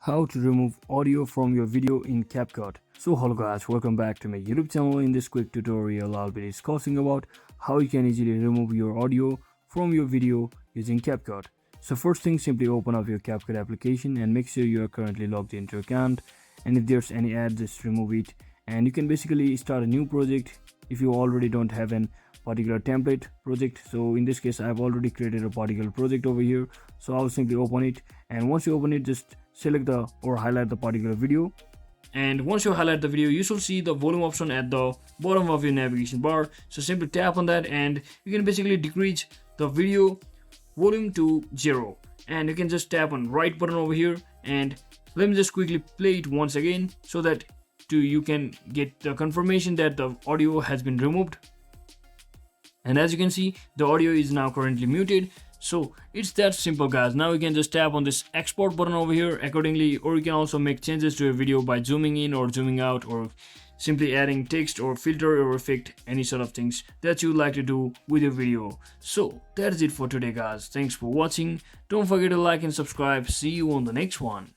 how to remove audio from your video in CapCut. So hello guys, welcome back to my YouTube channel. In this quick tutorial I'll be discussing about how you can easily remove your audio from your video using CapCut. So first thing, simply open up your CapCut application and make sure you are currently logged into your account, and if there's any ad, just remove it. And you can basically start a new project if you already don't have an particular template project. So in this case I've already created a particular project over here, so I'll simply open it, and once you open it, just select or highlight the particular video. And once you highlight the video, you should see the volume option at the bottom of your navigation bar. So simply tap on that and you can basically decrease the video volume to 0, and you can just tap on right button over here. And let me just quickly play it once again so that you can get the confirmation that the audio has been removed. And as you can see, the audio is now currently muted. So it's that simple guys. Now you can just tap on this export button over here accordingly, or you can also make changes to your video by zooming in or zooming out, or simply adding text or filter or effect, any sort of things that you like to do with your video. So that's it for today guys. Thanks for watching. Don't forget to like and subscribe. See you on the next one.